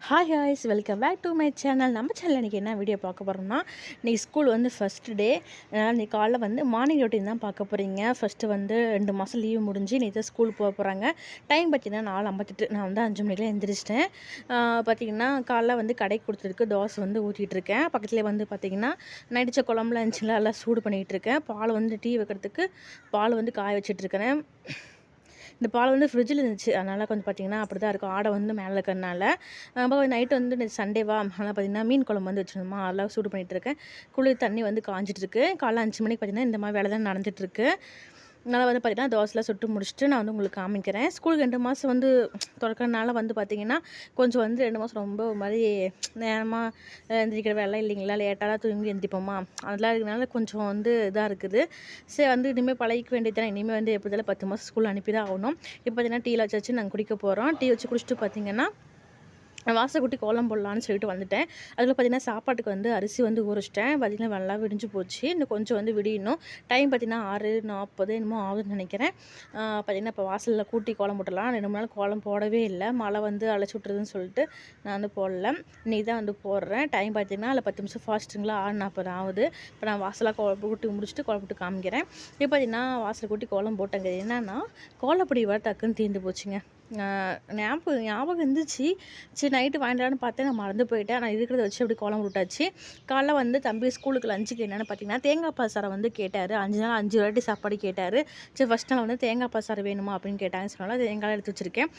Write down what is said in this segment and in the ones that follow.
Hi ஹாய்ஸ் welcome back to my channel. நம்ம channel இன்றைக்கி என்ன வீடியோ பார்க்க போகிறோம்னா, இன்றைக்கி ஸ்கூல் வந்து ஃபஸ்ட் டே. அதனால் இன்றைக்கி காலைல வந்து மார்னிங் ரொட்டீன் தான் பார்க்க போகிறீங்க. ஃபஸ்ட்டு வந்து 2 மாதம் லீவ் முடிஞ்சு இன்றைக்கி தான் ஸ்கூல் போக போகிறாங்க. டைம் பார்த்திங்கன்னா 4:58. நான் வந்து 5 மணிக்கெலாம் எழுந்திரிச்சிட்டேன். பார்த்திங்கன்னா காலைல வந்து கடைக்கு கொடுத்துருக்கு தோசை வந்து ஊற்றிட்டுருக்கேன். பக்கத்துலேயே வந்து பார்த்திங்கன்னா நைடிச்ச குழம்புலாம் இருந்துச்சுங்களா, எல்லாம் சூடு பண்ணிகிட்ருக்கேன். பால் வந்து டீ வைக்கிறதுக்கு பால் வந்து காய வச்சிட்ருக்கிறேன். இந்த பால் வந்து ஃப்ரிட்ஜில் இருந்துச்சு, அதனால் கொஞ்சம் பார்த்திங்கன்னா அப்படி தான் இருக்கும், ஆடை வந்து மேலே இருக்கிறனால. அப்போ நைட்டு வந்து சண்டேவா, அதனால் பார்த்திங்கன்னா மீன் குழம்பு வந்து வச்சுருந்தோமா, அதெல்லாம் சூடு பண்ணிகிட்ருக்கேன். குளிர் தண்ணி வந்து காஞ்சிட்ருக்கு. காலைல 5 மணிக்கு பார்த்திங்கன்னா இந்த மாதிரி வேலை தான் நடந்துகிட்ருக்கு. அதனால் வந்து பார்த்திங்கன்னா தோசைலாம் சுட்டு முடிச்சுட்டு நான் வந்து உங்களுக்கு காமிக்கிறேன். ஸ்கூலுக்கு 2 மாதம் வந்து திறக்கறனால வந்து பார்த்திங்கன்னா கொஞ்சம் வந்து 2 மாதம் ரொம்ப ஒரு மாதிரி நேரமாக எந்திரிக்கிற வேலை இல்லைங்களா, லேட்டாக தான் தூங்கி எந்திரிப்போமா, அதெல்லாம் இருக்கிறனால கொஞ்சம் வந்து இதாக இருக்குது. சரி வந்து இனிமேல் பழகிக்க வேண்டியது தானே. இனிமேல் வந்து எப்படி இருந்தாலும் 10 மாதம் ஸ்கூல் அனுப்பி தான் ஆகணும். இப்போ பார்த்திங்கன்னா டீலாம் வச்சு நாங்கள் குடிக்க போகிறோம். டீ வச்சு குடிச்சிட்டு பார்த்திங்கன்னா வாசக்கூட்டி கோலம் போடலான்னு சொல்லிட்டு வந்துட்டேன். அதில் பார்த்திங்கன்னா சாப்பாட்டுக்கு வந்து அரிசி வந்து ஊறிச்சிட்டேன். பார்த்திங்கன்னா நல்லா விடிஞ்சு போச்சு. இன்னும் கொஞ்சம் வந்து விடியணும். டைம் பார்த்திங்கன்னா 6:40 என்னமோ ஆகுதுன்னு நினைக்கிறேன். பார்த்திங்கன்னா இப்போ வாசலில் கூட்டி கோலம் போட்டலாம். 2 நாள் கோலம் போடவே இல்லை, மழை வந்து அழைச்சி விட்ருதுன்னு சொல்லிட்டு நான் வந்து போடல. இன்றைக்கி தான் வந்து போடுறேன். டைம் பார்த்திங்கன்னா அதில் 10 நிமிஷம் ஃபாஸ்ட்டுங்களா 6:40 ஆகுது. இப்போ நான் வாசலாக கூட்டி முடிச்சுட்டு கோலம் போட்டு காமிக்கிறேன். இப்போ பார்த்திங்கன்னா வாசல் கூட்டி கோலம் போட்டேங்க. என்னன்னா கோலப்பொடி வர டக்குன்னு தீர்ந்து போச்சுங்க. ஞாபகம் இருந்துச்சு. சரி நைட்டு வாங்கிடலான்னு பார்த்தேன், நான் மறந்து போயிட்டேன். நான் இருக்கிறத வச்சு அப்படி கோலம் விட்டாச்சு. காலைல வந்து தம்பி ஸ்கூலுக்கு லஞ்சுக்கு என்னென்னு பார்த்தீங்கன்னா தேங்காய் பால் சாரம் வந்து கேட்டார். 5 நாள் 5 வெரைட்டி சாப்பாடு கேட்டார். சரி ஃபஸ்ட் நாள் வந்து தேங்காய் பால் சாரம் வேணுமா அப்படின்னு கேட்டாங்க. சொன்னால தேங்காய் எடுத்து வச்சுருக்கேன்.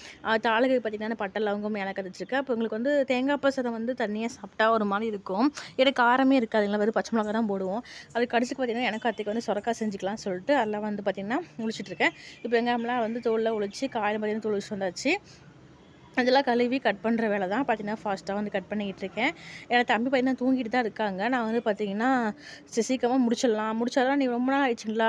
தாளுக்கு பார்த்திங்கன்னா பட்டை லவங்கம் ஏலக்காய் வச்சுருக்கேன். அப்போ உங்களுக்கு வந்து தேங்காய் பால் சாரம் வந்து தனியாக சாப்பிட்டா ஒரு மாதிரி இருக்கும். எனக்கு காரமே இருக்காதுங்களா, வெறும் பச்சை மிளகா தான் போடுவோம். அது கடிச்சிக்கு பார்த்திங்கன்னா எனக்கு அத்தைக்கு வந்து சொரக்காய் செஞ்சுக்கலாம்னு சொல்லிட்டு அதெல்லாம் வந்து பார்த்திங்கன்னா உளிச்சிட்ருக்கேன். இப்போ வெங்காயம்லாம் வந்து தோலில் உளிச்சு காயில் பார்த்திங்கன்னா தோல் வந்தாச்சு. அதெல்லாம் கழுவி கட் பண்ணுற வேலை தான் பார்த்திங்கன்னா ஃபாஸ்ட்டாக வந்து கட் பண்ணிக்கிட்டு இருக்கேன். ஏன்னா தம்பி பார்த்திங்கன்னா தூங்கிட்டு தான் இருக்காங்க. நான் வந்து பார்த்திங்கன்னா சீக்கிரமாக முடிச்சிடலாம் நீ ரொம்ப நாள் ஆயிடுச்சுங்களா,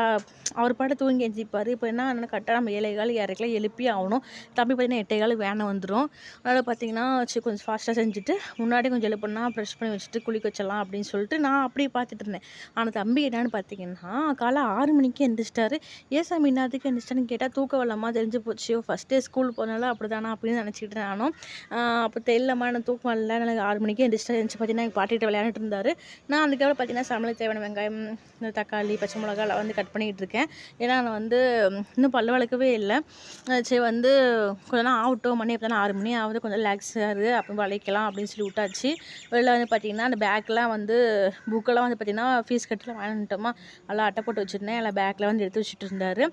அவர் பாட்டு தூங்கி எந்திரிப்பார். இப்போ என்ன கரெக்டாக நம்ம 7:15 6:00 எழுப்பி ஆகணும். தம்பி பார்த்திங்கன்னா 8:15 வேனை வந்துடும். அதனால் பார்த்திங்கன்னா சரி கொஞ்சம் ஃபாஸ்ட்டாக செஞ்சுட்டு முன்னாடி கொஞ்சம் எழுப்புனா ப்ரெஷ் பண்ணி வச்சுட்டு குளிக்க வச்சிடலாம் அப்படின்னு சொல்லிட்டு நான் அப்படியே பார்த்துட்டு இருந்தேன். ஆனால் தம்பி என்னென்னு பார்த்திங்கன்னா காலை 6 மணிக்கு எந்திரிச்சிட்டாரு. ஏன் சாமி இன்னாத்துக்கு எந்திரிச்சிட்டான்னு கேட்டால் தூக்க வரலாமா தெரிஞ்சு போச்சு, ஃபஸ்ட் டே ஸ்கூல் போனாலும் அப்படி தானா அப்படின்னு நினச்சிக்கிட்டு நானும். அப்போ தெரியலம்மா எனக்கு தூக்கம் இல்லை, எனக்கு 6 மணிக்கு எந்திரிச்சு பார்த்திங்கன்னா எங்கள் பாட்டிகிட்ட விளையாண்டுட்டு இருந்தார். நான் அதுக்கப்புறம் பார்த்திங்கன்னா சமையல் தேவையான வெங்காயம், இந்த தக்காளி, பச்சை மிளகாலாம் வந்து கட் பண்ணிக்கிட்டு இருக்கேன். ஏன்னா நான் வந்து இன்னும் பல்லு வளர்க்கவே இல்லை. சரி வந்து கொஞ்ச நாள் ஆகட்டும், மணி எப்போ 6 மணி ஆகுது, கொஞ்சம் ரிலாக்ஸாக அப்போ வளைக்கலாம் அப்படின்னு சொல்லி விட்டாச்சு. வெளில வந்து பார்த்திங்கன்னா அந்த பேக்கெலாம் வந்து புக்கெல்லாம் வந்து பார்த்திங்கன்னா ஃபீஸ் கட்டிலாம் வாங்கிட்டோமா, எல்லாம் அட்டை போட்டு வச்சுருந்தேன். எல்லாம் பேக்கில் வந்து எடுத்து வச்சுட்டு இருந்தார்.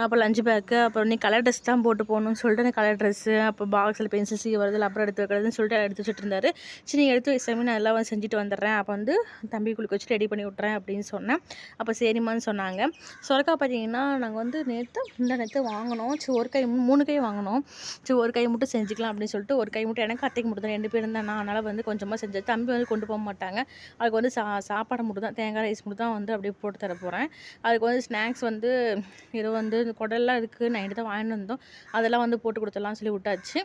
அப்புறம் லஞ்சு பேக்கு, அப்புறம் நீ கலர் ட்ரெஸ் தான் போட்டு போகணும்னு சொல்லிட்டு அந்த கலர் ட்ரெஸ்ஸு, அப்போ பாக்ஸில் பென்சில் வருது அப்புறம் எடுத்து வைக்கிறதுன்னு சொல்லிட்டு எடுத்து வச்சுட்டு இருந்தார். சரி நீங்கள் எடுத்து வச்சாமே நான் எல்லாம் வந்து செஞ்சுட்டு வந்துடுறேன், அப்போ வந்து தம்பி குளிக்க வச்சு ரெடி பண்ணி விட்றேன் அப்படின்னு சொன்னேன். அப்போ சரிம்மான்னு சொன்னாங்க. சொரக்காய் பார்த்திங்கன்னா நாங்கள் வந்து நேற்று வாங்கினோம். சரி ஒரு கை 3 கை வாங்கினோம். சரி ஒரு கை மட்டும் செஞ்சுக்கலாம் அப்படின்னு சொல்லிட்டு ஒரு கை மட்டும் எனக்கு அத்தைக்கு மட்டும் தான் 2 பேர் இருந்தால் நான் அதனால் வந்து கொஞ்சமாக செஞ்சேன். தம்பி வந்து கொண்டு போக மாட்டாங்க. அதுக்கு வந்து சாப்பாடு மட்டும் தான், தேங்காய் ரைஸ் மட்டும் தான் வந்து அப்படியே போட்டு தர போகிறேன். அதுக்கு வந்து ஸ்நாக்ஸ் வந்து ஏதோ வந்து குடல்லாம் இருக்குது, நைட்டு தான் வாங்கிட்டு வந்தோம், அதெல்லாம் வந்து போட்டு கொடுத்துடலாம்னு சொல்லி விட்டாச்சு.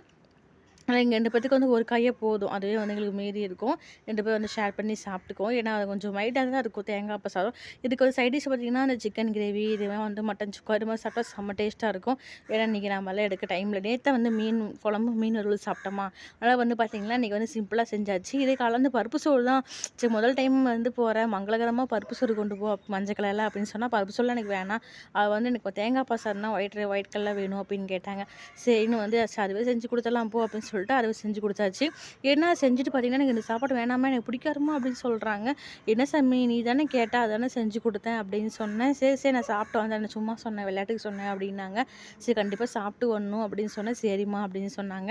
ஆனால் எங்கள் 2 பேத்துக்கு வந்து ஒரு கையே போதும், அதுவே வந்து எங்களுக்கு மீறி இருக்கும். 2 பேர் வந்து ஷேர் பண்ணி சாப்பிட்டுக்குவோம். ஏன்னா அது கொஞ்சம் மைல்டாக தான் இருக்கும் தேங்காய் பால் சாதம். இதுக்கு வந்து சைட் டிஷ் பார்த்திங்கன்னா அந்த சிக்கன் கிரேவி, இதுவே வந்து மட்டன் சுக்கா இது மாதிரி சாப்பிட்டா செம்ம டேஸ்ட்டாக இருக்கும். ஏன்னா இன்றைக்கி நம்மளாம் எடுக்க டைமில் நேற்று வந்து மீன் குழம்பு மீன் வறுவல் சாப்பிட்டோமா, அதனால் வந்து பார்த்திங்கன்னா இன்றைக்கி வந்து சிம்பிளாக செஞ்சாச்சு. இதே கலந்து பருப்பு சோறு தான். சரி முதல் டைம் வந்து போகிறேன், மங்களகரமாக பருப்பு சோறு கொண்டு போ மஞ்சள் கலரில் அப்படின்னு சொன்னால் பருப்பு சோறுலாம் எனக்கு வேணாம், அது வந்து எனக்கு தேங்காய் பால் சாதம்னா ஒயிட் கலரில் வேணும் அப்படின்னு கேட்டாங்க. சரின்னு வந்து அதுவே செஞ்சு கொடுத்துடலாம் போ அப்படின்னு சொல்லிட்டு அதை செஞ்சு கொடுத்தாச்சு. ஏன்னா செஞ்சுட்டு பார்த்திங்கன்னா எனக்கு இந்த சாப்பாடு வேணாமா, எனக்கு பிடிக்காருமா அப்படின்னு சொல்கிறாங்க. என்ன சாமி நீ தானே கேட்டால் அதானே செஞ்சு கொடுத்தேன் அப்படின்னு சொன்னேன். சரி நான் சாப்பிட்டு வந்தேன், சும்மா சொன்னேன் விளையாட்டுக்கு சொன்னேன் அப்படின்னாங்க. சரி கண்டிப்பாக சாப்பிட்டு வரணும் அப்படின்னு சொன்னேன். சரிம்மா அப்படின்னு சொன்னாங்க.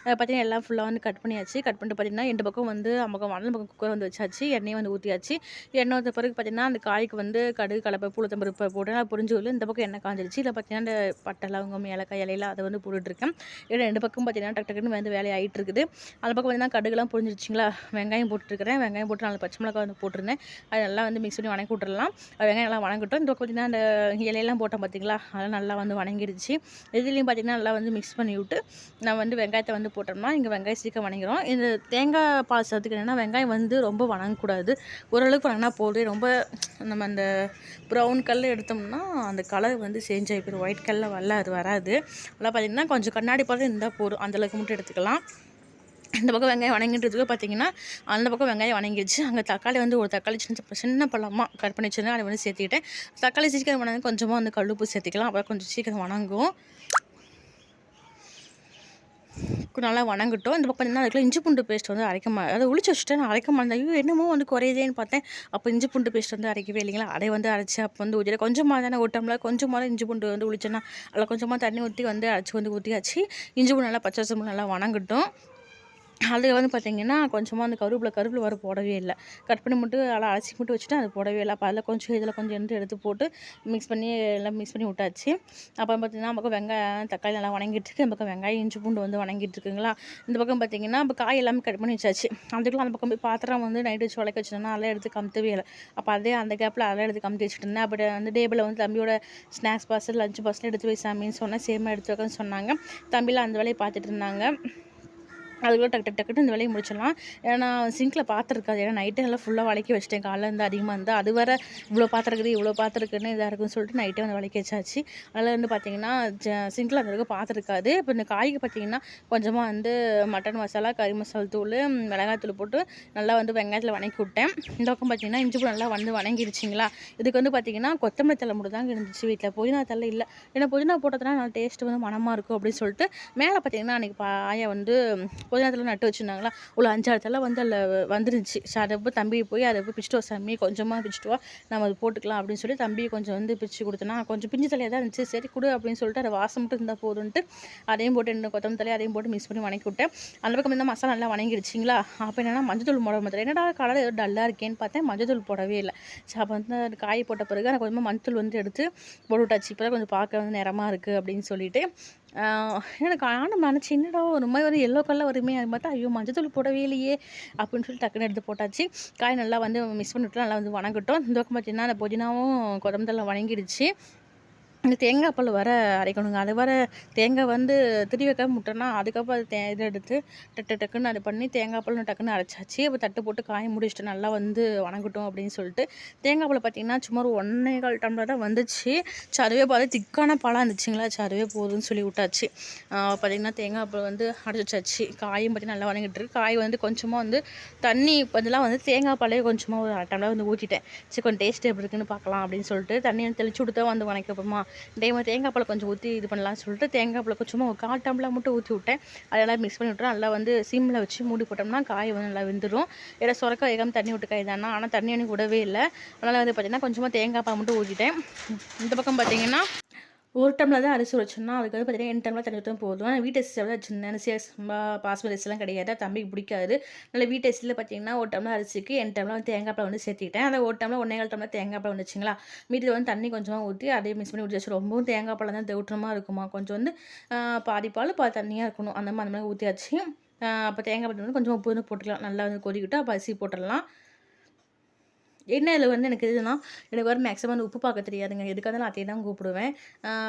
பார்த்திங்கன்னா எல்லாம் ஃபுல்லாக வந்து கட் பண்ணியாச்சு. கட் பண்ணிட்டு பார்த்திங்கன்னா 2 பக்கம் வந்து வலது பக்கம் குக்கர் வந்து வச்சாச்சு. எண்ணெய் வந்து ஊற்றியாச்சு. எண்ணெய் ஊற்ற பிறகு பார்த்திங்கன்னா அந்த காய்க்கு வந்து கடுகு கலப்பை உளுத்தம் பருப்பை போட்டு நான் புரிஞ்சு வரல. இந்த பக்கம் எண்ணெய் காஞ்சிருச்சு. இதில் பார்த்திங்கன்னா இந்த பட்டை லவங்கம் ஏலக்காய் இலையில அதை வந்து போட்டுட்ருக்கேன். ஏன்னா 2 பக்கம் பார்த்திங்கன்னா டக்குன்னு வந்து வேலையை ஆகிட்டு இருக்குது. அந்த பக்கம் பார்த்திங்கன்னா கடுகுலாம் பொரிஞ்சிருச்சுங்களா, வெங்காயம் போட்டுருக்கிறேன். வெங்காயம் போட்டு 4 பச்சை மிளகாய் வந்து போட்டிருந்தேன். அது நல்லா வந்து மிக்ஸ் பண்ணி வணக்கி விட்டுறலாம். வெங்காயம் நல்லா வணங்கட்டும். இந்த பக்கம் பார்த்திங்கன்னா அந்த இலையெல்லாம் போட்டோம் பார்த்திங்களா, அதெல்லாம் நல்லா வந்து வணங்கிடுச்சு. இதுலேயும் பார்த்திங்கன்னா நல்லா வந்து மிக்ஸ் பண்ணி விட்டு நான் வந்து வெங்காயத்தை வந்து போட்டோம்னா இங்கே வெங்காயம் சீக்கிரம் வணங்கிடும். இந்த தேங்காய் பால் சாதத்துக்கு என்னென்னா வெங்காயம் வந்து ரொம்ப வணங்கக்கூடாது, ஓரளவுக்கு வணங்கினா போதும். ரொம்ப நம்ம அந்த ப்ரௌன் கலர் எடுத்தோம்னா அந்த கலர் வந்து சேஞ்ச் ஆகி போயிடும், ஒயிட் கலரில் அது வராது. அதெல்லாம் பார்த்திங்கன்னா கொஞ்சம் கண்ணாடி பார்த்து இருந்தால் போதும், அந்தளவுக்கு மட்டும் எடுத்துக்கலாம். இந்த பக்கம் வெங்காயம் வணங்கின்றதுக்கு பார்த்தீங்கன்னா அந்த பக்கம் வெங்காயம் வணங்கிடுச்சு. அங்கே தக்காளி வந்து ஒரு தக்காளி சின்ன பழமாக கட் பண்ணி வச்சுருந்தேன், அதை வந்து சேர்த்துக்கிட்டேன். தக்காளி சீக்கிரம் வணங்க கொஞ்சமாக வந்து கல்லுப்பு சேர்த்துக்கலாம், அப்போ கொஞ்சம் சீக்கிரம் வணங்கும். நல்லா வணங்கட்டும். இந்த பக்கம் பார்த்தீங்கன்னா அதுக்குள்ள இஞ்சி பூண்டு பேஸ்ட் வந்து அதை ஒளிச்சு வச்சுட்டு நான் அரைக்க மாட்டேன். ஐயோ என்னமோ வந்து குறையுதேன்னு பார்த்தேன். அப்போ இஞ்சி பூண்டு பேஸ்ட் வந்து அரைக்கவே இல்லைங்களா, அதை வந்து அரைச்சி அப்போ வந்து ஊற்றிட்டு கொஞ்சமாக தானே ஒரு டம்ளர் கொஞ்சமாக இஞ்சி பூண்டு வந்து ஒளிச்சேன்னா அதில் கொஞ்சமாக தண்ணி ஊற்றி வந்து அரைச்சி வந்து ஊற்றியாச்சு. இஞ்சி பூண்டு நல்லா பச்சை வாசம் நல்லா வணங்கட்டும். அதில் வந்து பார்த்திங்கன்னா கொஞ்சமாக அந்த கருவேப்பிலை வர போடவே இல்லை. கட் பண்ணி மட்டும் நல்லா அரைச்சி மட்டும் வச்சுட்டு அது போடவே இல்லை. அப்போ அதில் கொஞ்சம் இதில் கொஞ்சம் எடுத்து போட்டு மிக்ஸ் பண்ணி விட்டாச்சு. அப்புறம் பார்த்திங்கன்னா பக்கம் வெங்காயம் தக்காளி நல்லா வணங்கிட்டுருக்கு. இந்த பக்கம் வெங்காயம் இஞ்சி பூண்டு வந்து வணங்கிட்டுருக்குங்களா. இந்த பக்கம் பார்த்திங்கன்னா இப்போ காய் எல்லாமே கட் பண்ணி வச்சாச்சு. அதுக்குள்ள அந்த பக்கம் போய் பாத்திரம் வந்து நைட்டு வச்சு உழைக்க வச்சுட்டோன்னா அதெல்லாம் எடுத்து கமுத்தவே இல்லை. அப்போ அந்த கேப்பில் அதெல்லாம் எடுத்து கமுத்தி வச்சுட்டு இருந்தேன். அப்படி வந்து டேபிளில் வந்து தம்பியோட ஸ்நாக்ஸ் பார்சல் லஞ்ச் பார்சல் எடுத்து போய் சாமின்னு சொன்னேன். சேமாக எடுத்து வைக்கன்னு சொன்னாங்க. தம்பியில் அந்த வேலையை பார்த்துட்டு இருந்தாங்க. அதுக்குள்ளே டக்குன்னு இந்த வேலையை முடிச்சிடலாம். ஏன்னா சிங்கில் பாத்திரம் இருக்காது. ஏன்னா நைட்டே எல்லாம் ஃபுல்லாக வளைக்கி வச்சிட்டேன். காலைல இருந்து அதிகமாக இருந்தால் அது வேறு இவ்வளோ பாத்திரம் இருக்குன்னு இதாக இருக்குன்னு சொல்லிட்டு நைட்டே வந்து வளைக்கி வச்சாச்சு. அதில் வந்து பார்த்திங்கன்னா சிங்கில் அந்த அளவுக்கு பாத்திரம் இருக்காது. இப்போ இந்த காய்க்கு பார்த்திங்கன்னா கொஞ்சமாக வந்து மட்டன் மசாலா, கறி மசாலா தூள், மிளகாத்தூள் போட்டு நல்லா வந்து வெங்காயத்தில் வணக்கி விட்டேன். இந்த பக்கம் பார்த்திங்கன்னா இஞ்சி பூண்டு நல்லா வந்து வணங்கிடுச்சிங்களா. இதுக்கு வந்து பார்த்திங்கன்னா கொத்தமல்லி தழை மட்டும் தாங்க இருந்துச்சு வீட்டில், புதினா தழை இல்லை. ஏன்னா புதினா போட்டதுனா நல்லா டேஸ்ட்டு வந்து மனமாக இருக்கும் அப்படின்னு சொல்லிட்டு மேலே பார்த்திங்கன்னா அன்றைக்கி ஆயா வந்து புதினாத்தில் நட்டு வச்சுருந்தாங்களா, ஒரு 5-6 தலை வந்து அதில் வந்துருந்துச்சு. அதை போய் தம்பி போய் அதை போய் பிச்சுட்டு வா சாமி, கொஞ்சமாக பிச்சுட்டு வா, நம்ம அது போட்டுக்கலாம் அப்படின்னு சொல்லி தம்பி கொஞ்சம் வந்து பிச்சு கொடுத்தனா கொஞ்சம் பிஞ்சு தலையாக தான் இருந்துச்சு. சரி கொடு அப்படின்னு சொல்லிட்டு அதை வாசம் மட்டும் இருந்தால் போதுன்ட்டு அதையும் போட்டு இன்னும் கொத்தமல்லி தலையை அதையும் போட்டு மிக்ஸ் பண்ணி வணக்கி விட்டேன். அந்த பக்கம் இந்த மசாலா நல்லா வணங்கிடுச்சிங்களா. அப்போ என்னென்னா மஞ்சள் போட மாட்டேன். என்னடா கலர் ஏதோ டல்லாக இருக்கேன்னு பார்த்தேன், மஞ்சள் போடவே இல்லை. சரி அப்போ வந்து காய் போட்ட பிறகு நான் கொஞ்சமாக மஞ்சள் வந்து எடுத்து போட்டு விட்டாச்சு. இப்போ தான் கொஞ்சம் பார்க்க வந்து நிறமாக இருக்குது அப்படின்னு சொல்லிட்டு எனக்கு ஆனால் நினச்சி என்னடா ஒரு மாதிரி வந்து எல்லோ கலர் வருமே, அது பார்த்தா ஐயோ மஞ்சள் போடவே இல்லையே அப்படின்னு சொல்லி டக்குன்னு எடுத்து போட்டாச்சு. காய் நல்லா வந்து மிக்ஸ் பண்ணிவிட்டு நல்லா வந்து வணங்கட்டும். இந்த பக்கம் பார்த்தீங்கன்னா அந்த புதினாவும் கொத்தமல்லி வணங்கிடுச்சு. இந்த தேங்காய் பால் வர அரைக்கணுங்க. அது வர தேங்காய் வந்து திருவி வைக்க முட்டோன்னா அதுக்கப்புறம் அது இதை எடுத்து டக்குன்னு அது பண்ணி தேங்காய் பால் டக்குன்னு அரைச்சாச்சு. அப்போ தட்டு போட்டு காய முடிச்சுட்டு நல்லா வந்து வணங்கட்டும் அப்படின்னு சொல்லிட்டு தேங்காய் பால் பார்த்திங்கன்னா சுமார் 1.25 டம்ளர் தான் வந்துச்சு. அதுவே பார்த்து திக்கான பாலாக இருந்துச்சுங்களா. அதுவே போதும்னு சொல்லி விட்டாச்சு. பார்த்திங்கன்னா தேங்காய் பால் வந்து அரைச்சாச்சு. காயும் பார்த்திங்கன்னா நல்லா வணங்கிட்டு இருக்கு. காய் வந்து கொஞ்சமாக வந்து தண்ணி பதிலாக வந்து தேங்காய் பாலே கொஞ்சமாக ஒரு 1/2 டம்ளர் வந்து ஊற்றிட்டேன். சரி கொஞ்சம் டேஸ்ட் எப்படி இருக்குன்னு பார்க்கலாம் அப்படின்னு சொல்லிட்டு தண்ணியை தெளிச்சு விட்டு வந்து வணக்கப்போமா தேங்காய் பால் கொஞ்சம் ஊற்றி இது பண்ணலாம்னு சொல்லிட்டு தேங்காய் பால் கொஞ்சமாக ஒரு 1/4 டம்ளர் மட்டும் ஊற்றி விட்டேன். அதெல்லாம் மிக்ஸ் பண்ணி விட்டுறேன். நல்லா வந்து சிம்மில் வச்சு மூடி போட்டோம்னா காய் வந்து நல்லா வெந்துடும். ஏன்னா சொரக்க வேகாமல் தண்ணி விட்டு காய் தானே, ஆனால் தண்ணி எனக்கு விடவே இல்லை. அதனால் வந்து பார்த்திங்கன்னா கொஞ்சமாக தேங்காய் பால் மட்டும் ஊற்றிட்டேன். இந்த பக்கம் பார்த்திங்கன்னா 1 டம்ளர் தான் அரிசி வச்சோம்னா அதுக்கு வந்து பார்த்திங்கன்னா 2 டம்ளர் தண்ணி ஊற்றினா போதும். ஆனால் வீட்டு அரிசி எவ்வளோ சின்ன சம்பா பாஸ்மதி அரிசிலாம் கிடையாது, தம்பிக்கு பிடிக்காது. அதனால் வீட்டு அரிசியில் பார்த்திங்கன்னா 1 டம்ளர் அரிசிக்கு 2 டம்ளர் வந்து தேங்காய் பால் வந்து சேர்த்துக்கிட்டேன். அதை 1 டம்ளர் 1.25 டம்ளர் தேங்காய் பால் வந்துச்சுங்களா. மீதி வந்து தண்ணி கொஞ்சமாக ஊற்றி அதே மிக்ஸ் பண்ணி ஊற்றி வச்சு ரொம்பவும் தேங்காய் பால் தான் தெவுட்டமாக இருக்குமா, கொஞ்சம் வந்து பாதி பால் தண்ணியாக இருக்கணும் அந்த மாதிரி ஊற்றியாச்சு. அப்போ தேங்காய் பால் வந்து கொஞ்சம் உப்பு வந்து போட்டுக்கலாம். நல்லா வந்து கொதிக்கிட்டு அப்போ அரிசி போட்டுடலாம். என்ன இதில் வந்து எனக்கு எதுனா எனக்கு வர மேக்ஸிமம் வந்து உப்பு பார்க்க தெரியாதுங்க. எதுக்காக நான் அத்தையை தான் கூப்பிடுவேன்.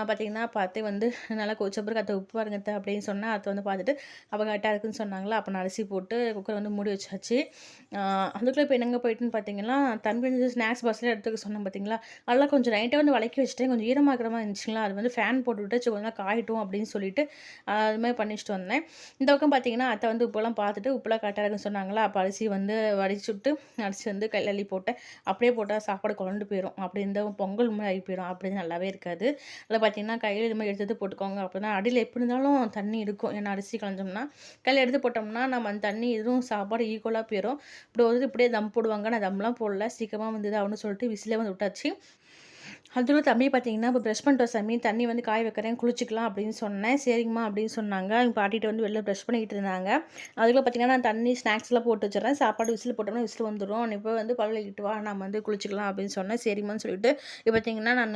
பார்த்திங்கன்னா அத்தை வந்து நல்லா கொதிச்ச பிறகு அத்தை உப்பு பாருங்க அத்தை அப்படின்னு சொன்னால் அத்தை வந்து பார்த்துட்டு அப்போ கரெக்டாக இருக்குன்னு சொன்னாங்களா. அப்போ நான் அரிசி போட்டு குக்கரை வந்து மூடி வச்சாச்சு. அதுக்குள்ளே இப்போ என்னங்க போயிட்டுன்னு பார்த்தீங்கன்னா தம்பி வந்து ஸ்நாக்ஸ் பாக்ஸில் எடுத்துக்க சொன்னேன் பார்த்தீங்களா. அதெல்லாம் கொஞ்சம் நைட்டே வந்து வளைக்கி வச்சுட்டேன். கொஞ்சம் ஈரமாக்கிற மாதிரி இருந்துச்சுங்களா. அது வந்து ஃபேன் போட்டு விட்டு கொஞ்சம் நாள் காயட்டும் அப்படின்னு சொல்லிட்டு அது மாதிரி பண்ணிச்சுட்டு வந்தேன். இந்த பக்கம் பார்த்தீங்கன்னா அத்தை வந்து உப்பெல்லாம் பார்த்துட்டு உப்புலாம் கரெக்டாக இருக்குன்னு சொன்னாங்களா. அப்போ அரிசி வந்து வடிச்சுட்டு அரிசி வந்து கையில் போட்டேன். அப்படியே போட்டால் சாப்பாடு குழண்டு போயிடும். அப்படி இந்த பொங்கல் மாதிரி ஆகி போயிடும். அப்படி நல்லாவே இருக்காது. அதில் பார்த்திங்கன்னா கையில் இது மாதிரி எடுத்து போட்டுக்கோங்க. அப்படின்னா அடியில் எப்படி இருந்தாலும் தண்ணி இருக்கும். ஏன்னா அரிசி களைஞ்சோம்னா கையில் எடுத்து போட்டோம்னா நம்ம அந்த தண்ணி எதுவும் சாப்பாடு ஈக்குவலாக போயிடும். இப்படி வந்து இப்படியே தம் போடுவாங்க. நான் தம்லாம் போடல, சீக்கிரமாக வந்தது அவனு சொல்லிட்டு விசிலே வந்து விட்டாச்சு. அதுவும் தம்பி பார்த்தீங்கன்னா இப்போ ப்ரெஷ் பண்ணிட்டோம் சாமி, தண்ணி வந்து காய வைக்கிறேன் குளிச்சிக்கலாம் அப்படின்னு சொன்னேன். சரிங்கம்மா அப்படின்னு சொன்னாங்க. எங்கள் பாட்டிகிட்ட வந்து வெளில ப்ரெஷ் பண்ணிக்கிட்டு இருந்தாங்க. அதுக்குள்ளே பார்த்தீங்கன்னா நான் தண்ணி ஸ்நாக்ஸ்லாம் போட்டு வச்சிடறேன். சாப்பாடு விசில் போட்டோம்னா விசில் வந்துடும். இப்போ வந்து பல் விளக்கிட்டு வா நம்ம வந்து குளிச்சிக்கலாம் அப்படின்னு சொன்னேன். சரிம்மான்னு சொல்லிட்டு இப்போ பார்த்தீங்கன்னா நான்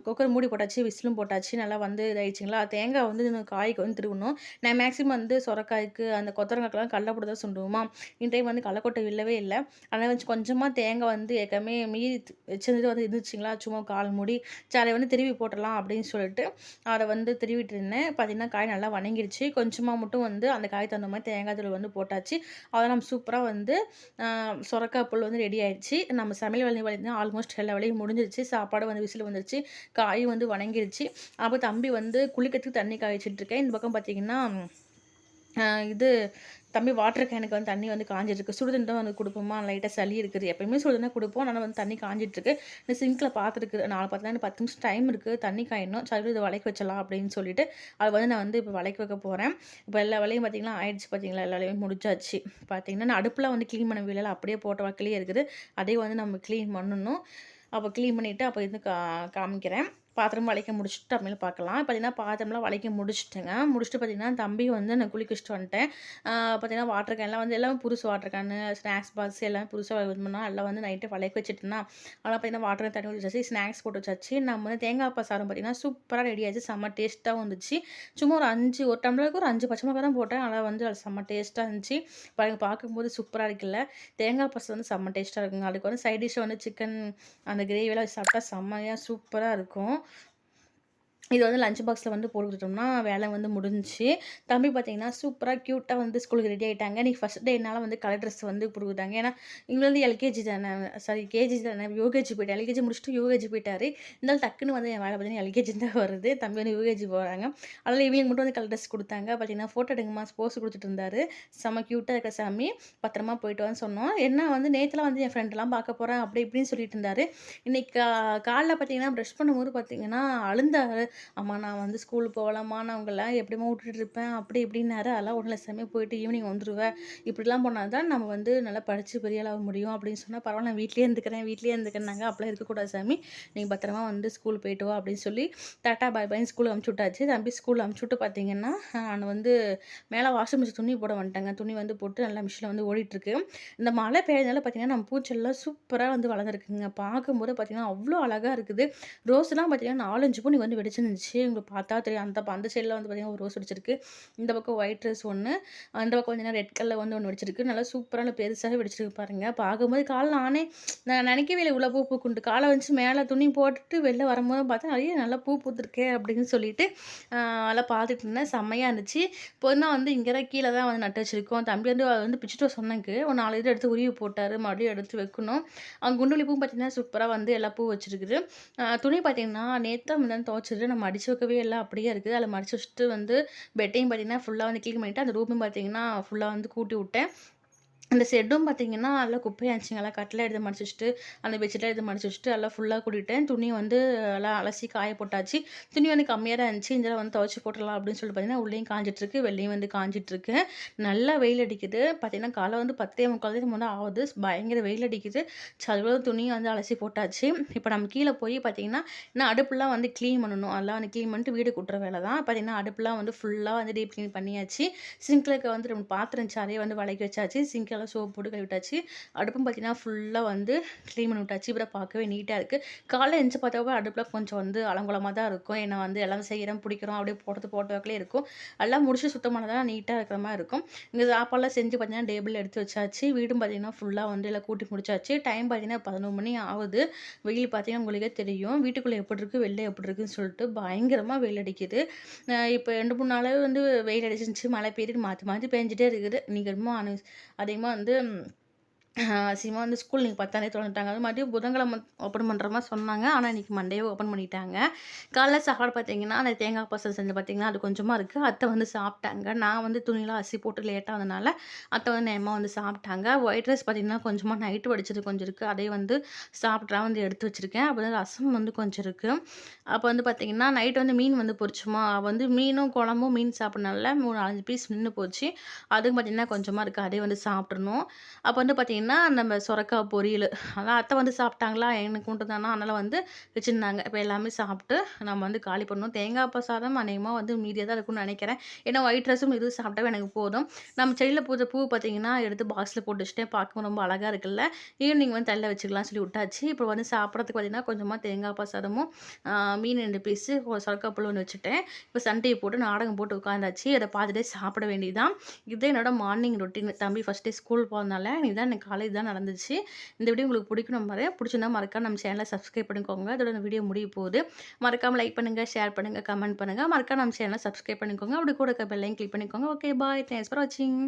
குக்கர் மூடி போட்டாச்சு, விசிலும் போட்டாச்சு. நல்லா வந்து இதாகிடுச்சிங்களா. தேங்காய் வந்து காய்க்கு வந்து திருவணும். நான் மேக்ஸிமம் வந்து சொரக்காய்க்கு அந்த கொத்தரங்காய்க்கெலாம் கடல போட்டு தான் சுண்டுவோமா. இந்த டைம் வந்து கடலக்கொட்டை இல்லவே இல்லை. அதனால் வந்து கொஞ்சமாக தேங்காய் வந்து ஏற்கனவே மீறி வச்சிருந்தது வந்து இருந்துச்சுங்களா. சும்மா கால் மூடி சரி அதை வந்து திருவி போட்டலாம் அப்படின்னு சொல்லிட்டு அதை வந்து திருவிட்டு இருந்தேன். பார்த்திங்கன்னா காய் நல்லா வணங்கிடுச்சு. கொஞ்சமாக மட்டும் வந்து அந்த காய் தகுந்த மாதிரி தேங்காய் தூள் வந்து போட்டாச்சு. அதை நம்ம சூப்பராக வந்து சொரக்காய் புல் வந்து ரெடி ஆகிடுச்சு. நம்ம சமையல் வேலை பார்த்தீங்கன்னா ஆல்மோஸ்ட் எல்லா வேலையும் முடிஞ்சிருச்சு. சாப்பாடு வந்து விசில் வந்துருச்சு, காயும் வந்து வணங்கிடுச்சு. அப்போ தம்பி வந்து குளிக்கிறதுக்கு தண்ணி காய்ச்சிட்டு இருக்கேன். இந்த பக்கம் பார்த்தீங்கன்னா இது தம்பி வாட்டர் கேனுக்கு வந்து தண்ணி வந்து காஞ்சிட்ருக்கு. சுடுதண்ணி தான் வந்து குடுப்போமா, லைட்டா சளி இருக்குது. எப்பயுமே சுடுதண்ணி தான் குடுப்போம். ஆனா வந்து தண்ணி காஞ்சிட்ருக்கு. இந்த சிங்க்ல பாத்துருக்கு. 10 நிமிஷம் டைம் இருக்கு. தண்ணி காயணும். சரி இத வளைக்க வச்சலாம் அப்படின்னு சொல்லிட்டு, அத வந்து நான் வந்து இப்ப வளைக்க வைக்க போறேன். இப்ப எல்லா வேலையும் பாத்தீங்கன்னா ஆயிடுச்சு பாத்தீங்களா? எல்லா வேலையும் முடிஞ்சாச்சு. பாத்தீங்கன்னா, நான் அடுப்புலாம் வந்து கிளீன் பண்ண வேலையில அப்படியே போட்ட வக்கிலேயே இருக்குது. அதையும் வந்து நம்ம கிளீன் பண்ணணும். அப்ப கிளீன் பண்ணிட்டு அப்ப இது காமிக்கிறேன். பாத்திரம் வளைக்க முடிச்சுட்டு அப்புறமேல பார்க்கலாம். பார்த்தீங்கன்னா, பாத்திரம்லாம் வளைக்க முடிச்சுட்டேங்க. முடிச்சுட்டு பார்த்தீங்கன்னா, தம்பி வந்து நான் குளிக்க வச்சுட்டு வந்துட்டேன். பார்த்தீங்கன்னா, வாட்டர் கேன்லாம் வந்து எல்லாமே புதுசு வாட்டர் கேனு, ஸ்நாக்ஸ் பாக்ஸ் எல்லாமே புதுசா இது பண்ணா எல்லாம் வந்து நைட்டே வளைக்க வச்சுட்டேன்னா, அதெல்லாம் பார்த்தீங்கன்னா, வாட்டர் கேன் தண்ணி ஊத்தி வச்சாச்சு, ஸ்நாக்ஸ் போட்டு வச்சாச்சு. நம்ம வந்து தேங்காய் பால் சாதம் பார்த்தீங்கன்னா, சூப்பரா ரெடி ஆச்சு. செம்ம டேஸ்ட்டாவும் வந்துச்சு. சும்மா ஒரு டம்ளருக்கு ஒரு 5 பச்சை மிளகா தான் போட்டேன். ஆனா வந்து அது செம்ம டேஸ்ட்டா இருந்துச்சு. பாருங்க பார்க்கும்போது சூப்பரா இருக்குல்ல. தேங்காய் பால் வந்து செம்ம டேஸ்ட்டா இருக்குங்க. அதுக்கு வந்து சைட் டிஷ் வந்து சிக்கன் அந்த கிரேவிலாம் வச்சு சாப்பிட்டா செம்மையா சூப்பரா இருக்கும். இது வந்து லஞ்ச் பாக்ஸில் வந்து போட்டு குடுத்துட்டோம்னா, வேலை வந்து முடிஞ்சுச்சு. தம்பி பார்த்தீங்கன்னா, சூப்பரா க்யூட்டா வந்து ஸ்கூலுக்கு ரெடி ஆயிட்டாங்க. இன்னைக்கு ஃபர்ஸ்ட் டேனால வந்து கலர் ட்ரெஸ் வந்து போட்டு குடுத்தாங்க. ஏன்னா, இவங்க வந்து எல்கேஜி தானே, சாரி கேஜி தானே, யூகேஜி போயிட்டாரு. எல்கேஜி முடிச்சுட்டு யூகேஜி போயிட்டாரு. இருந்தாலும் டக்குன்னு வந்து என் வேலை பார்த்தீங்கன்னா, எல்கேஜி தான் வருது. தம்பி வந்து யூகேஜி போறாங்க. அதனால இவங்களுக்கு மட்டும் வந்து கலர் ட்ரெஸ் குடுத்தாங்க. பார்த்தீங்கன்னா, ஃபோட்டோ எடுங்கம்மா போஸ் குடுத்துட்டு இருந்தாரு. செம்ம க்யூட்டா இருக்க சாமி. பத்திரமா போயிட்டு வான்னு சொன்னோம். என்ன வந்து நேத்துலாம் வந்து என் ஃப்ரெண்ட்லாம் பார்க்க போறேன், அப்படி இப்படின்னு சொல்லிட்டு இருந்தாரு. இன்னைக்கு காலைல பார்த்தீங்கன்னா, பிரஷ் பண்ணும்போது பார்த்தீங்கன்னா, அழுந்தாரு. அம்மா நான் வந்து ஸ்கூல் போகலாமா, நான் உங்களலாம் எப்படிம்மா விட்டுட்டு இருப்பேன் அப்படி இப்படின்னாரு. அதெல்லாம் ஒன்றும் இல்லை சாமி, போயிட்டு ஈவினிங் வந்துருவேன். இப்படிலாம் போனால் தான் நம்ம வந்து நல்லா படித்து பெரிய ஆளாக முடியும் அப்படின்னு சொன்னால், பரவாயில்ல நான் வீட்லேயே இருந்துக்கிறேன்னாங்க. அப்போலாம் இருக்கக்கூடாது சாமி, நீங்கள் பத்திரமா வந்து ஸ்கூல் போயிட்டு வா அப்படின்னு சொல்லி டாட்டா பாய் பாய்ன்னு ஸ்கூல் அமுச்சு விட்டாச்சு. தம்பி ஸ்கூல் அமுச்சு விட்டு பார்த்தீங்கன்னா, நான் வந்து மேலே வாஷிங் மிஷின் துணி போட வந்துட்டேங்க. துணி வந்து போட்டு நல்லா மிஷினில் வந்து ஓடிட்டுருக்கு. இந்த மழை பெய்யறதுனால பார்த்தீங்கன்னா, நம்ம பூச்செல்லாம் சூப்பராக வந்து வளர்ந்துருக்குங்க. பார்க்கும்போது பார்த்தீங்கன்னா, அவ்வளோ அழகாக இருக்குது. ரோஸ்லாம் பார்த்தீங்கன்னா 4, 5 பூ வந்து வெடிச்சிருந்துச்சு. உங்களுக்கு பார்த்தா தெரியும். அந்த சைடுல வந்து பார்த்தீங்கன்னா, ஒரு ரோஸ் வெடிச்சிருக்கு. இந்த பக்கம் ஒயிட் ரோஸ் ஒண்ணு. அந்த பக்கம் பார்த்தீங்கன்னா, ரெட் கலர்ல வந்து ஒண்ணு வெடிச்சிருக்கு. நல்லா சூப்பரான பெருசாவே வெடிச்சிருக்கு பாருங்க. பார்க்கும்போது நானே நான் நினைக்கவே இல்லை இவ்வளோ பூ பூக்குன்ட்டு. காலை வச்சு மேலே துணி போட்டுட்டு வெளில வரும்போது பார்த்தா, "ஐய! நல்லா பூ பூத்துருக்கே" அப்படின்னு சொல்லிட்டு அதெல்லாம் பார்த்துட்டு இருந்தேன். செம்மையா இருந்துச்சு. இப்போனா வந்து இங்க தான் கீழ தான் வந்து நட்டு வச்சிருக்கோம். தம்பி வந்து அத வந்து பிச்சுட்டு வர சொன்னேங்க. ஒரு 4 இது எடுத்து உருவி போட்டாரு. மறுபடியும் எடுத்து வைக்கணும். குண்டுமல்லி பூவும் பார்த்தீங்கன்னா, சூப்பரா வந்து எல்லா பூ வச்சிருக்குது. துணி பார்த்தீங்கன்னா, நேத்தா முந்தானே துவைச்சது. நம்ம மடிச்சு வைக்கவே இல்ல. அப்படியே இருக்குது. அதில மடிச்சு வச்சுட்டு வந்து பெட்டையும் பார்த்தீங்கன்னா, ஃபுல்லா வந்து கிளீன் பண்ணிட்டு, அந்த ரூமையும் பார்த்தீங்கன்னா, ஃபுல்லா வந்து கூட்டி விட்டேன். அந்த செட்டும் பார்த்தீங்கன்னா, நல்லா குப்பையாச்சுங்க. எல்லாம் கட்டில எடுத்து மடிச்சு வச்சுட்டு, அந்த பெட்ஷீட்லாம் எடுத்து மடிச்சு வச்சுட்டு, எல்லாம் ஃபுல்லா கூட்டிட்டேன். துணி வந்து எல்லாம் அலசி காய போட்டாச்சு. துணி வந்து கம்மியா தான் இருந்துச்சு. இந்த வந்து துவைச்சு போட்டுடலாம் அப்படின்னு சொல்லிட்டு பார்த்தீங்கன்னா, உள்ளேயும் காஞ்சிட்டுருக்கு, வெளியும் வந்து காஞ்சிட்டுருக்கு. நல்லா வெயில் அடிக்குது. பார்த்தீங்கன்னா, காலை வந்து 10:45 வந்து ஆகுது. பயங்கர வெயில் அடிக்குது. அவ்வளோ துணியும் வந்து அலசி போட்டாச்சு. இப்போ நம்ம கீழ போய் பார்த்தீங்கன்னா, இன்னும் அடுப்புலாம் வந்து கிளீன் பண்ணணும். அதெல்லாம் வந்து கிளீன் பண்ணிட்டு வீடு கூட்டுற வேலை தான். பார்த்தீங்கன்னா, அடுப்புலாம் வந்து ஃபுல்லா வந்து டீப் கிளீன் பண்ணியாச்சு. சிங்க்ல வந்து 2 பாத்திரம் இருந்துச்சு. அதையும் வந்து விளக்கி வச்சாச்சு. சிங்க் சோப்பு போட்டு கழுவி விட்டாச்சு. அடுப்பும் பார்த்தீங்கன்னா, ஃபுல்லா வந்து கிளீன் பண்ணி விட்டாச்சு. இப்ப பார்க்கவே நீட்டா இருக்கு. காலைல எந்திச்சு பார்த்தப்ப அடுப்புல கொஞ்சம் வந்து அலங்கோலமா தான் இருக்கும். ஏன்னா வந்து எல்லாம் செய்றோம், பிடிக்கிறோம், அப்படியே போட்ட வாக்குலயே இருக்கும். எல்லாம் முடிச்சு சுத்தம் பண்ணா தான் நீட்டா இருக்கிற மாரி இருக்கும். இங்க சாப்பாடுலாம் செஞ்சு பார்த்தீங்கன்னா, டேபிள்ல எடுத்து வச்சாச்சு. வீடும் பார்த்தீங்கன்னா, ஃபுல்லா வந்து எல்லாம் கூட்டி முடிச்சாச்சு. டைம் பார்த்தீங்கன்னா, 11 மணி ஆகுது. வெயில் பார்த்தீங்கன்னா, உங்களுக்கே தெரியும். வீட்டுக்குள்ள எப்படி இருக்கு, வெளில எப்படி இருக்குன்னு சொல்லிட்டு பயங்கரமா வெயில் அடிக்குது. இப்ப 2, 3 நாளாவே வந்து வெயில் அடிச்சிருந்துச்சு. மழை பெய்யுது மாத்தி மாத்தி பேஞ்சுட்டே இருக்குது. இன்னைக்கு என்னமோ அதிகமா வந்து அசிங்கமா வந்து ஸ்கூல் இன்னைக்கு 10ஆம் தேதி தொறந்துட்டாங்க. அது மறுபடியும் புதன்கிழமை ஓப்பன் பண்ற மாரி சொன்னாங்க. ஆனா, இன்னைக்கு மண்டேவே ஓப்பன் பண்ணிட்டாங்க. காலைல சாப்பாடு பார்த்தீங்கன்னா, அந்த தேங்காய் பசல் செஞ்சேன் பார்த்தீங்களா, அது கொஞ்சமா இருக்கு. அத்தை வந்து சாப்பிட்டாங்க. நான் வந்து துணிலாம் அலசி போட்டு லேட்டா வந்தனால, அத்தை வந்து நேரமா வந்து சாப்பிட்டாங்க. ஒயிட் ரைஸ் பார்த்தீங்கன்னா, கொஞ்சமா நைட்டு வடிச்சது கொஞ்சம் இருக்கு. அதையும் வந்து சாப்பிட்டுலாம் வந்து எடுத்து வச்சிருக்கேன். அப்புறம் ரசம் வந்து கொஞ்சம் இருக்கு. அப்போ வந்து பார்த்தீங்கன்னா, நைட் வந்து மீன் வந்து பொரிச்சோமா, வந்து மீனும் குழம்பும் மீன் சாப்பிடனால 3, 4 பீஸ் நின்னு போச்சு. அதுவும் பார்த்தீங்கன்னா, கொஞ்சமா இருக்கு. அதையும் வந்து சாப்பிட்றணும். அப்போ வந்து பார்த்தீங்கன்னா, நம்ம சொரக்கா பொரியலு. அதான் அத்தை வந்து சாப்பிட்டாங்களா, எனக்கு மட்டும் தானா, அதனால வந்து வச்சிருந்தாங்க. இப்போ எல்லாமே சாப்பிட்டு நம்ம வந்து காலி பண்ணணும். தேங்காய் பால் சாதம் அநேகமா வந்து மீதியா தான் இருக்கும்னு நெனைக்கிறேன். ஏன்னா ஒயிட் ரைஸும் இதுவும் சாப்பிட்டாவே எனக்கு போதும். நம்ம செடியில பூத்த பூ பார்த்தீங்கன்னா, எடுத்து பாக்ஸ்ல போட்டு வச்சுட்டேன். பார்க்கவும் ரொம்ப அழகா இருக்குல்ல. ஈவினிங் வந்து தரையில வச்சுக்கலாம்னு சொல்லி விட்டாச்சு. இப்போ வந்து சாப்பிட்றதுக்கு பார்த்தீங்கன்னா, கொஞ்சமா தேங்காய் பால் சாதமும், மீன் 2 பீஸு, சொரக்கா புல் ஒண்ணு வச்சுட்டேன். இப்போ சன் டிவி போட்டு நாடகம் போட்டு உட்காந்தாச்சு. அத பார்த்துட்டே சாப்பிட வேண்டியது தான். இதுதான் என்னோட மார்னிங் ரொட்டீன். தம்பி ஃபர்ஸ்ட் டே ஸ்கூல் போறதுனால, இதுதான் எனக்கு காலைல இதான் நடந்துச்சு. இந்த வீடியோ உங்களுக்கு பிடிக்கும் நம்புறேன். பிடிச்சிருந்தா மறக்காம நம்ம சேனலை சப்ஸ்கிரைப் பண்ணிக்கோங்க. இதோட இந்த வீடியோ முடிய போகுது. மறக்காம லைக் பண்ணுங்க, ஷேர் பண்ணுங்க, கமெண்ட் பண்ணுங்க. மறக்காம நம்ம சேனலை சப்ஸ்கிரைப் பண்ணிக்கோங்க. அப்படி கூட இருக்க பெல் ஐகான் கிளிக் பண்ணிக்கோங்க. Okay bye. தேங்க்ஸ் ஃபார் வாட்சிங்.